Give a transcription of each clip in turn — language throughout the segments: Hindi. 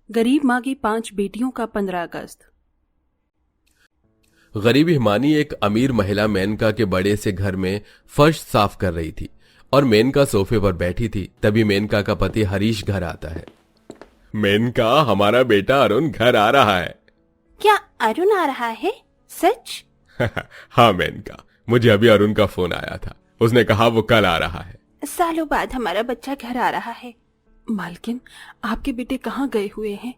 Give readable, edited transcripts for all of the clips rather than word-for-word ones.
गरीब माँ की 5 बेटियों का 15 अगस्त। गरीब हिमानी एक अमीर महिला मेनका के बड़े से घर में फर्श साफ कर रही थी और मेनका सोफे पर बैठी थी। तभी मेनका का पति हरीश घर आता है। मेनका, हमारा बेटा अरुण घर आ रहा है। क्या अरुण आ रहा है? सच? हाँ मेनका, मुझे अभी अरुण का फोन आया था। उसने कहा वो कल आ रहा है। सालों बाद हमारा बच्चा घर आ रहा है। मालकिन, आपके बेटे कहाँ गए हुए हैं?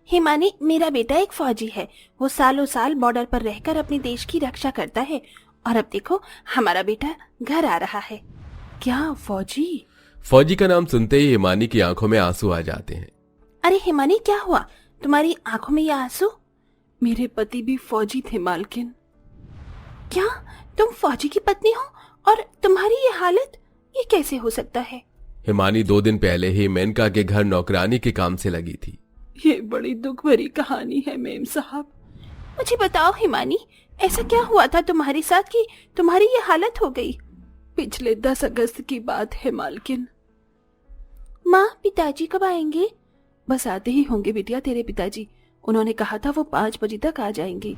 हिमानी, मेरा बेटा एक फौजी है। वो सालों साल बॉर्डर पर रहकर अपने देश की रक्षा करता है और अब देखो हमारा बेटा घर आ रहा है। क्या फौजी? फौजी का नाम सुनते ही हिमानी की आंखों में आंसू आ जाते हैं। अरे हिमानी, क्या हुआ? तुम्हारी आंखों में ये आंसू? मेरे पति भी फौजी थे मालकिन। क्या तुम फौजी की पत्नी हो और तुम्हारी ये हालत? ये कैसे हो सकता है? हिमानी 2 दिन पहले ही मेनका के घर नौकरानी के काम से लगी थी। ये बड़ी दुख भरी कहानी है मेम साहब। मुझे बताओ हिमानी, ऐसा क्या हुआ था तुम्हारे साथ कि तुम्हारी ये हालत हो गई? पिछले 10 अगस्त की बात है मालकिन। माँ, पिताजी कब आएंगे? बस आते ही होंगे बिटिया तेरे पिताजी। उन्होंने कहा था वो 5 बजे तक आ जाएंगे।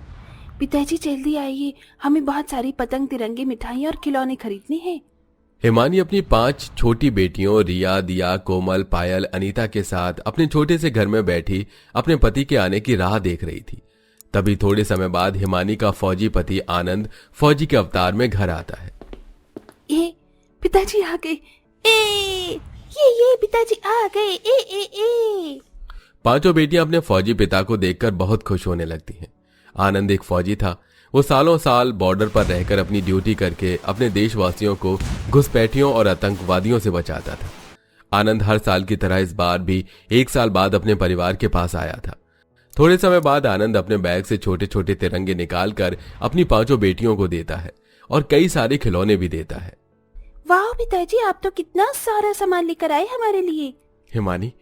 पिताजी जल्दी आइए, हमें बहुत सारी पतंग, तिरंगे, मिठाई और खिलौने खरीदने हैं। हिमानी अपनी 5 छोटी बेटियों रिया, दिया, कोमल, पायल, अनीता के साथ अपने छोटे से घर में बैठी अपने पति के आने की राह देख रही थी। तभी थोड़े समय बाद हिमानी का फौजी पति आनंद फौजी के अवतार में घर आता है। ये पिताजी आ गए। ये पिताजी आ गए। ए 5 बेटियां अपने फौजी पिता को देखकर बहुत खुश होने लगती हैं। आनंद एक फौजी था। वो सालों साल बॉर्डर पर रहकर अपनी ड्यूटी करके अपने देशवासियों को घुसपैठियों और आतंकवादियों से बचाता था। आनंद हर साल की तरह इस बार भी 1 साल बाद अपने परिवार के पास आया था। थोड़े समय बाद आनंद अपने बैग से छोटे छोटे तिरंगे निकालकर अपनी 5 बेटियों को देता है और कई सारे खिलौने भी देता है। वाह पिताजी, आप तो कितना सारा सामान लेकर आए हमारे लिए। हिमानी,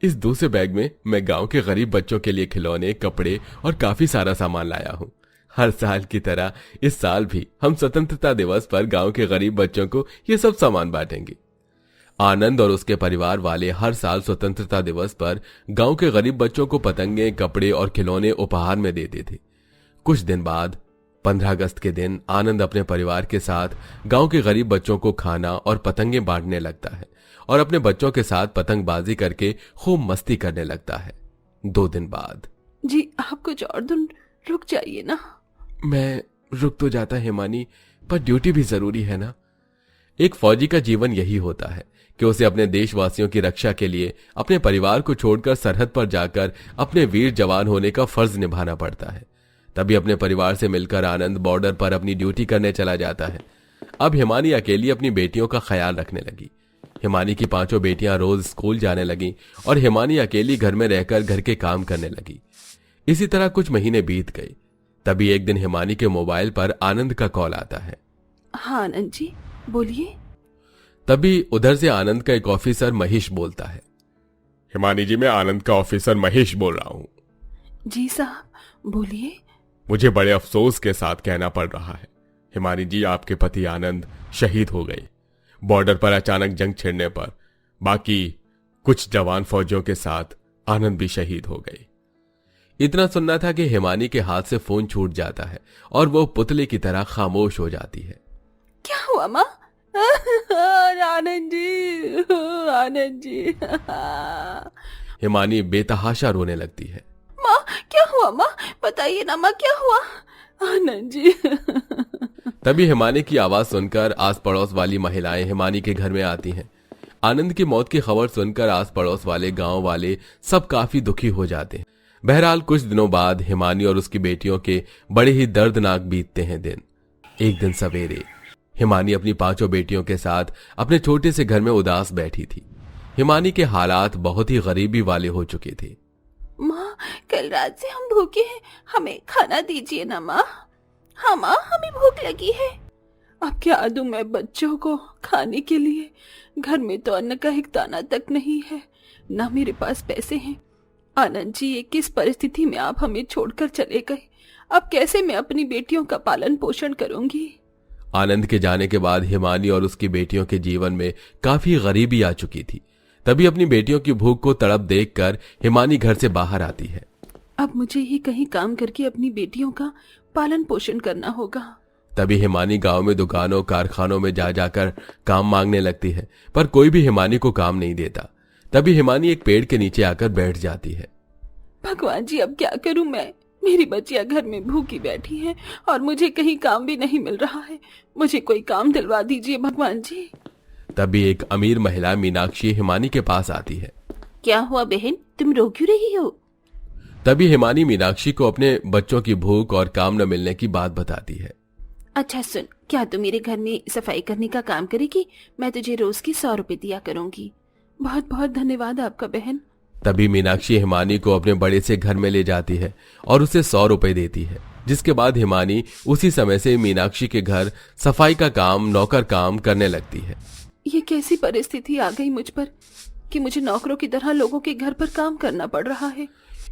इस दूसरे बैग में मैं गांव के गरीब बच्चों के लिए खिलौने, कपड़े और काफी सारा सामान लाया हूँ। हर साल की तरह इस साल भी हम स्वतंत्रता दिवस पर गांव के गरीब बच्चों को ये सब सामान बांटेंगे। आनंद और उसके परिवार वाले हर साल स्वतंत्रता दिवस पर गांव के गरीब बच्चों को पतंगे, कपड़े और खिलौने उपहार में देते थे। कुछ दिन बाद 15 अगस्त के दिन आनंद अपने परिवार के साथ गांव के गरीब बच्चों को खाना और पतंगे बांटने लगता है और अपने बच्चों के साथ पतंगबाजी करके खूब मस्ती करने लगता है। 2 दिन बाद। जी, आप कुछ और दिन रुक जाइए ना। मैं रुक तो जाता हिमानी, पर ड्यूटी भी जरूरी है ना। एक फौजी का जीवन यही होता है कि उसे अपने देशवासियों की रक्षा के लिए अपने परिवार को छोड़कर सरहद पर जाकर अपने वीर जवान होने का फर्ज निभाना पड़ता है। तभी अपने परिवार से मिलकर आनंद बॉर्डर पर अपनी ड्यूटी करने चला जाता है। अब हिमानी अकेली अपनी बेटियों का ख्याल रखने लगी। हिमानी की 5 बेटियां रोज स्कूल जाने लगी और हिमानी अकेली घर में रहकर घर के काम करने लगी। इसी तरह कुछ महीने बीत गए। तभी एक दिन हिमानी के मोबाइल पर आनंद का कॉल आता है। हाँ आनंद जी, बोलिए। तभी उधर से आनंद का एक ऑफिसर महेश बोलता है। हिमानी जी, मैं आनंद का ऑफिसर महेश बोल रहा हूँ। जी साहब, बोलिए। मुझे बड़े अफसोस के साथ कहना पड़ रहा है हिमानी जी, आपके पति आनंद शहीद हो गए बॉर्डर पर अचानक जंग छिड़ने पर। बाकी कुछ जवान फौजियों के साथ आनंद भी शहीद हो गए। इतना सुनना था कि हिमानी के हाथ से फोन छूट जाता है और वो पुतले की तरह खामोश हो जाती है। क्या हुआ माँ? आनंद जी, आनंद जी। हिमानी बेतहाशा रोने लगती है। माँ, क्या हुआ माँ? बताइए ना माँ, क्या हुआ? आनंद जी। तभी हिमानी की आवाज सुनकर आस पड़ोस वाली महिलाएं हिमानी के घर में आती हैं। आनंद की मौत की खबर सुनकर आस पड़ोस वाले गांव वाले सब काफी दुखी हो जाते हैं। बहरहाल कुछ दिनों बाद हिमानी और उसकी बेटियों के बड़े ही दर्दनाक बीतते हैं दिन। एक दिन सवेरे हिमानी अपनी 5 बेटियों के साथ अपने छोटे से घर में उदास बैठी थी। हिमानी के हालात बहुत ही गरीबी वाले हो चुके थे। माँ, कल रात से हम भूखे हैं, हमें खाना दीजिए ना माँ। हाँ माँ, हमें भूख लगी है। अब क्या दूं मैं बच्चों को खाने के लिए? घर में तो अन्न का एक दाना तक नहीं है, ना मेरे पास पैसे हैं। आनंद जी, ये किस परिस्थिति में आप हमें छोड़कर चले गए? अब कैसे मैं अपनी बेटियों का पालन पोषण करूंगी? आनंद के जाने के बाद हिमानी और उसकी बेटियों के जीवन में काफी गरीबी आ चुकी थी। तभी अपनी बेटियों की भूख को तड़प देखकर हिमानी घर से बाहर आती है। अब मुझे ही कहीं काम करके अपनी बेटियों का पालन पोषण करना होगा। तभी हिमानी गांव में दुकानों कारखानों में जा जाकर काम मांगने लगती है, पर कोई भी हिमानी को काम नहीं देता। तभी हिमानी एक पेड़ के नीचे आकर बैठ जाती है। भगवान जी, अब क्या करूं मैं? मेरी बच्चियां घर में भूखी बैठी हैं और मुझे कहीं काम भी नहीं मिल रहा है। मुझे कोई काम दिलवा दीजिए भगवान जी। तभी एक अमीर महिला मीनाक्षी हिमानी के पास आती है। क्या हुआ बहन, तुम रो क्यों रही हो? तभी हिमानी मीनाक्षी को अपने बच्चों की भूख और काम न मिलने की बात बताती है। अच्छा सुन, क्या तू मेरे घर में सफाई करने का काम करेगी? मैं तुझे रोज की 100 रुपए दिया करूंगी। बहुत बहुत धन्यवाद आपका बहन। तभी मीनाक्षी हिमानी को अपने बड़े से घर में ले जाती है और उसे 100 रुपए देती है, जिसके बाद हिमानी उसी समय से मीनाक्षी के घर सफाई का काम, नौकर काम करने लगती है। ये कैसी परिस्थिति आ गई मुझ पर कि मुझे नौकरों की तरह लोगों के घर पर काम करना पड़ रहा है।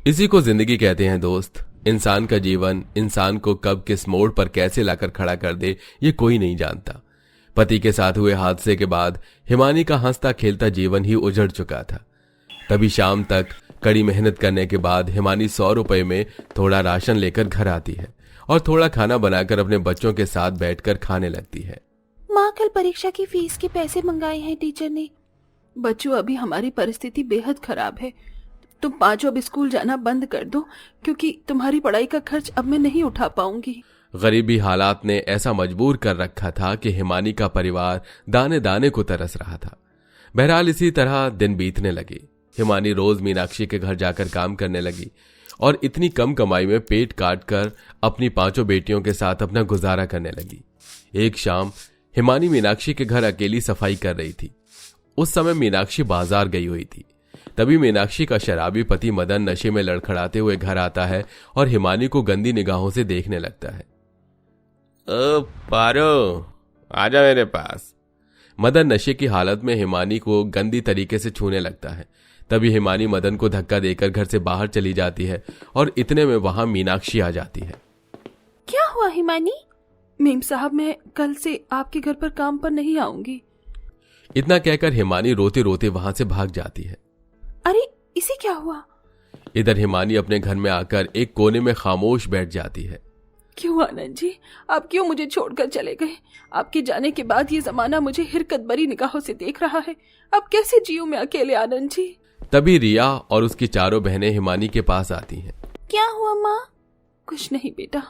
इसी को जिंदगी कहते हैं दोस्त। इंसान का जीवन इंसान को कब किस मोड़ पर कैसे लाकर खड़ा कर दे, ये कोई नहीं जानता। पति के साथ हुए हादसे के बाद हिमानी का हंसता खेलता जीवन ही उजड़ चुका था। तभी शाम तक कड़ी मेहनत करने के बाद हिमानी 100 रुपए में थोड़ा राशन लेकर घर आती है और थोड़ा खाना बनाकर अपने बच्चों के साथ बैठकर खाने लगती है। माँ, कल परीक्षा की फीस के पैसे मंगाए हैं टीचर ने। बच्चों, अभी हमारी परिस्थिति बेहद खराब है। तुम पांचों अब स्कूल जाना बंद कर दो, क्योंकि तुम्हारी पढ़ाई का खर्च अब मैं नहीं उठा पाऊंगी। गरीबी हालात ने ऐसा मजबूर कर रखा था कि हिमानी का परिवार दाने दाने को तरस रहा था। बहरहाल इसी तरह दिन बीतने लगे। हिमानी रोज मीनाक्षी के घर जाकर काम करने लगी और इतनी कम कमाई में पेट काट कर अपनी 5 बेटियों के साथ अपना गुजारा करने लगी। एक शाम हिमानी मीनाक्षी के घर अकेली सफाई कर रही थी। उस समय मीनाक्षी बाजार गई हुई थी। तभी मीनाक्षी का शराबी पति मदन नशे में लड़खड़ाते हुए घर आता है और हिमानी को गंदी निगाहों से देखने लगता है। ओ पारो, आजा मेरे पास। मदन नशे की हालत में हिमानी को गंदी तरीके से छूने लगता है। तभी हिमानी मदन को धक्का देकर घर से बाहर चली जाती है और इतने में वहां मीनाक्षी आ जाती है। क्या हुआ हिमानी? मेम साहब, मैं कल से आपके घर पर काम पर नहीं आऊंगी। इतना कहकर हिमानी रोते रोते वहां से भाग जाती है। अरे, इसे क्या हुआ? इधर हिमानी अपने घर में आकर एक कोने में खामोश बैठ जाती है। क्यों आनंद जी, आप क्यों मुझे छोड़कर चले गए? आपके जाने के बाद ये जमाना मुझे हिरकत भरी निगाहों से देख रहा है। अब कैसे जीऊं मैं अकेले आनंद जी? तभी रिया और उसकी 4 बहनें हिमानी के पास आती हैं। क्या हुआ माँ? कुछ नहीं बेटा।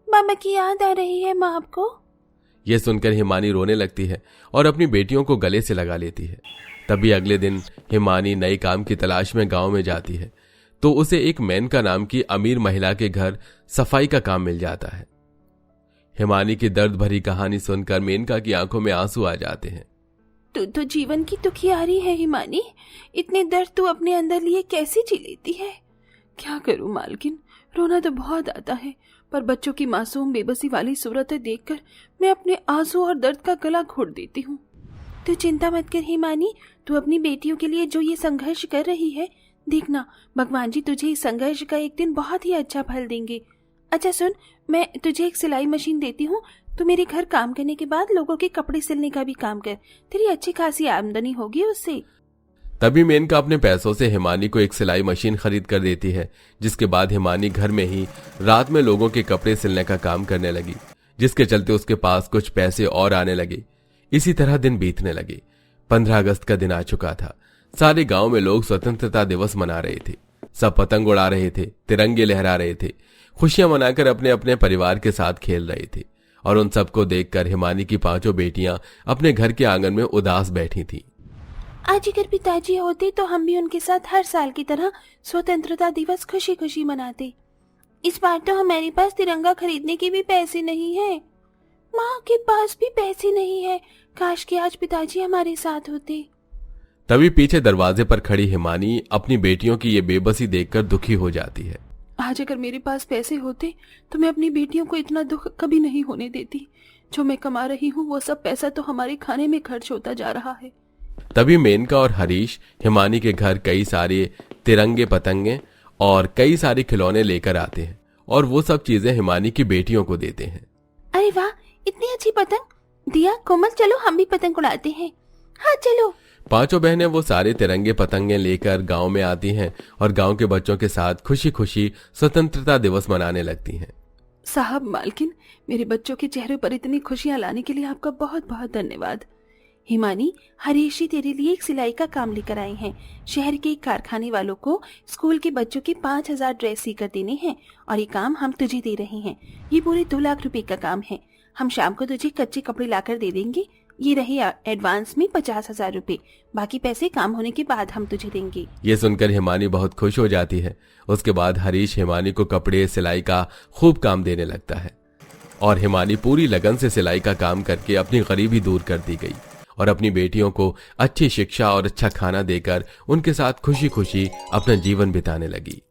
मामा की याद आ रही है माँ आपको? यह सुनकर हिमानी रोने लगती है और अपनी बेटियों को गले से लगा लेती है। तभी अगले दिन हिमानी नए काम की तलाश में गांव में जाती है तो उसे एक मेनका नाम की अमीर महिला के घर सफाई का काम मिल जाता है। हिमानी की दर्द भरी कहानी सुनकर मेनका की आंखों में आंसू आ जाते हैं। तू तो जीवन की दुखियारी है हिमानी। इतने दर्द तू अपने अंदर लिए कैसे जी लेती है? क्या करूं मालकिन, रोना तो बहुत आता है, पर बच्चों की मासूम बेबसी वाली सूरतें देखकर मैं अपने आंसू और दर्द का गला घोट देती हूँ। तू चिंता मत कर हिमानी, तू अपनी बेटियों के लिए जो ये संघर्ष कर रही है, देखना भगवान जी तुझे इस संघर्ष का एक दिन बहुत ही अच्छा फल देंगे। अच्छा सुन, मैं तुझे एक सिलाई मशीन देती हूँ। तू मेरे घर काम करने के बाद लोगों के कपड़े सिलने का भी काम कर। तेरी अच्छी खासी आमदनी होगी उससे। तभी मेनका अपने पैसों से हिमानी को एक सिलाई मशीन खरीद कर देती है, जिसके बाद हिमानी घर में ही रात में लोगों के कपड़े सिलने का काम करने लगी, जिसके चलते उसके पास कुछ पैसे और आने लगे। इसी तरह दिन बीतने लगे। 15 अगस्त का दिन आ चुका था। सारे गांव में लोग स्वतंत्रता दिवस मना रहे थे। सब पतंग उड़ा रहे थे, तिरंगे लहरा रहे थे, खुशियां मनाकर अपने अपने परिवार के साथ खेल रहे थे। और उन सबको देखकर हिमानी की 5 बेटियां अपने घर के आंगन में उदास बैठी थीं। आज अगर पिताजी होते तो हम भी उनके साथ हर साल की तरह स्वतंत्रता दिवस खुशी खुशी मनाते। इस बार तो हमारे पास तिरंगा खरीदने के भी पैसे नहीं है। माँ के पास भी पैसे नहीं है। काश कि आज पिताजी हमारे साथ होते। तभी पीछे दरवाजे पर खड़ी हिमानी अपनी बेटियों की ये बेबसी देखकर दुखी हो जाती है। आज अगर मेरे पास पैसे होते तो मैं अपनी बेटियों को इतना दुख कभी नहीं होने देती। जो मैं कमा रही हूँ वो सब पैसा तो हमारे खाने में खर्च होता जा रहा है। तभी मेनका और हरीश हिमानी के घर कई सारे तिरंगे, पतंगे और कई सारे खिलौने लेकर आते हैं और वो सब चीजें हिमानी की बेटियों को देते हैं। अरे वाह, इतनी अच्छी पतंग। दिया, कोमल, चलो हम भी पतंग उड़ाते हैं। हाँ चलो। पांचों बहनें वो सारे तिरंगे पतंगे लेकर गांव में आती हैं और गांव के बच्चों के साथ खुशी खुशी स्वतंत्रता दिवस मनाने लगती हैं। साहब मालकिन, मेरे बच्चों के चेहरे पर इतनी खुशियां लाने के लिए आपका बहुत बहुत धन्यवाद। हिमानी, हरीश जी तेरे लिए एक सिलाई का काम लेकर आए हैं। शहर के एक कारखाने वालों को स्कूल के बच्चों के 5,000 ड्रेस सीकर देने हैं और ये काम हम तुझे दे रहे हैं। ये पूरे 2 लाख रुपए का काम है। हम शाम को तुझे कच्चे कपड़े लाकर दे देंगे। ये रहे एडवांस में 50,000 रुपए। बाकी पैसे काम होने के बाद हम तुझे देंगे। ये सुनकर हिमानी बहुत खुश हो जाती है। उसके बाद हरीश हिमानी को कपड़े सिलाई का खूब काम देने लगता है और हिमानी पूरी लगन से सिलाई का काम करके अपनी गरीबी दूर कर दी गई और अपनी बेटियों को अच्छी शिक्षा और अच्छा खाना देकर उनके साथ खुशी खुशी अपना जीवन बिताने लगी।